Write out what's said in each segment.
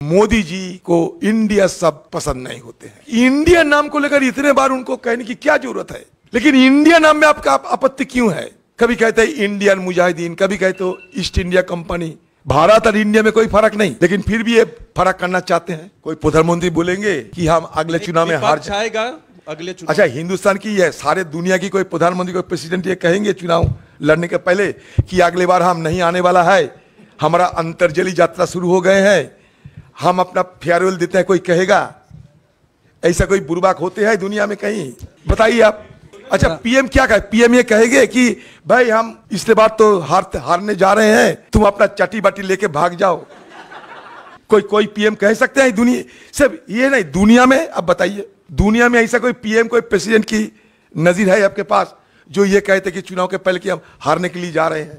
मोदी जी को इंडिया सब पसंद नहीं होते हैं। इंडिया नाम को लेकर इतने बार उनको कहने की क्या जरूरत है, लेकिन इंडिया नाम में आपका आपत्ति क्यों है? कभी कहते हैं इंडियन मुजाहिदीन, कभी कहते हो ईस्ट इंडिया कंपनी। भारत और इंडिया में कोई फर्क नहीं, लेकिन फिर भी ये फर्क करना चाहते हैं। कोई प्रधानमंत्री बोलेंगे कि हम अगले चुनाव में हार जाएगा अगले चुनाव। अच्छा, हिंदुस्तान की है, सारे दुनिया की कोई प्रधानमंत्री कोई प्रेसिडेंट ये कहेंगे चुनाव लड़ने के पहले कि अगले बार हम नहीं आने वाला है, हमारा अंतर्जली यात्रा शुरू हो गए हैं, हम अपना फेयरवेल देते हैं? कोई कहेगा? ऐसा कोई बुरबाक होते हैं दुनिया में कहीं? बताइए आप। अच्छा, पीएम क्या कहे? पीएम ये कहेंगे कि भाई हम इसके बाद तो हारने जा रहे हैं, तुम अपना चटी बाटी लेके भाग जाओ। कोई पीएम कह सकते हैं दुनिया? सिर्फ ये नहीं, दुनिया में अब बताइए, दुनिया में ऐसा कोई पीएम कोई प्रेसिडेंट की नजीर है आपके पास जो ये कहते कि चुनाव के पहले कि हम हारने के लिए जा रहे हैं?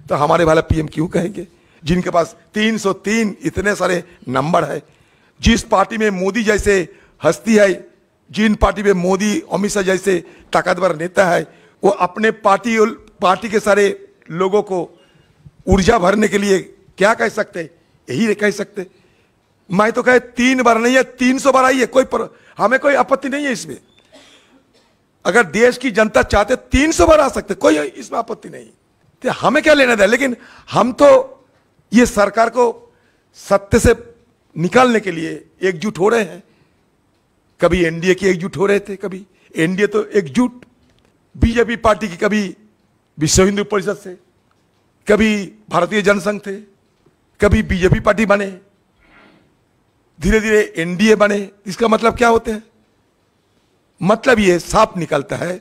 तो हमारे वाला पीएम क्यों कहेंगे, जिनके पास 303 इतने सारे नंबर है। जिस पार्टी में मोदी जैसे हस्ती है, जिन पार्टी में मोदी अमित शाह जैसे ताकतवर नेता है, वो अपने पार्टी के सारे लोगों को ऊर्जा भरने के लिए क्या कह सकते? यही कह सकते। मैं तो कहे 3 बार नहीं है, 300 बार आई है, हमें कोई आपत्ति नहीं है इसमें। अगर देश की जनता चाहते 300 बार आ सकते, कोई इसमें आपत्ति नहीं, तो हमें क्या लेना था। लेकिन हम तो ये सरकार को सत्य से निकालने के लिए एकजुट हो रहे हैं। कभी एनडीए की एकजुट हो रहे थे, कभी एनडीए तो एकजुट बीजेपी पार्टी की, कभी विश्व हिंदू परिषद से, कभी भारतीय जनसंघ थे, कभी बीजेपी पार्टी बने, धीरे धीरे एनडीए बने। इसका मतलब क्या होते हैं? मतलब ये साफ निकलता है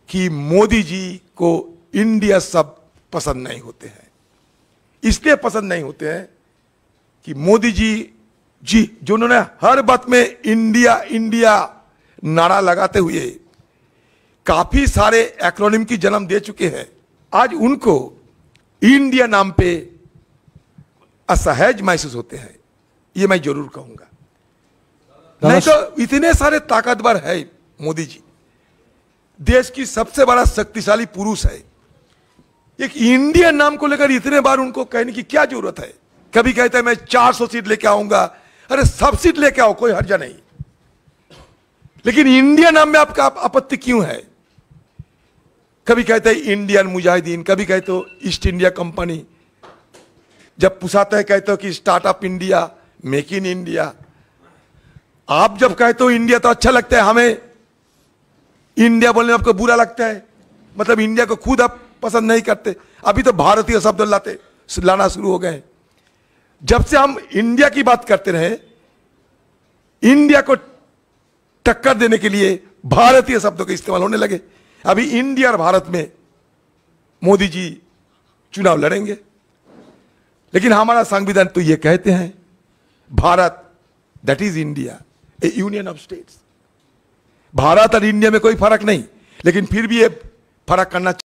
कि मोदी जी को इंडिया सब पसंद नहीं होते हैं। इसलिए पसंद नहीं होते हैं कि मोदी जी जिन्होंने हर बात में इंडिया इंडिया नारा लगाते हुए काफी सारे एक्रोनिम की जन्म दे चुके हैं, आज उनको इंडिया नाम पे असहज महसूस होते हैं। ये मैं जरूर कहूंगा। नहीं तो इतने सारे ताकतवर है मोदी जी, देश की सबसे बड़ा शक्तिशाली पुरुष है। एक इंडिया नाम को लेकर इतने बार उनको कहने की क्या जरूरत है? कभी कहते हैं मैं 400 सीट लेके आऊंगा। अरे सब सीट लेके आओ, कोई हर्जा नहीं, लेकिन इंडिया नाम में आपका आपत्ति क्यों है? कभी कहते हैं इंडियन मुजाहिदीन, कभी कहते हो ईस्ट इंडिया कंपनी। जब पुछाते हैं कहते हो कि startup India, make in India. आप जब कहते हो इंडिया तो अच्छा लगता है, हमें इंडिया बोलने में आपको बुरा लगता है, मतलब इंडिया को खुद आप पसंद नहीं करते। अभी तो भारतीय शब्द लाना शुरू हो गए। जब से हम इंडिया की बात करते रहे, इंडिया को टक्कर देने के लिए भारतीय शब्दों का इस्तेमाल होने लगे। अभी इंडिया और भारत में मोदी जी चुनाव लड़ेंगे, लेकिन हमारा संविधान तो ये कहते हैं Bharat that is India, A union of states. Bharat और इंडिया में कोई फर्क नहीं, लेकिन फिर भी ये फर्क करना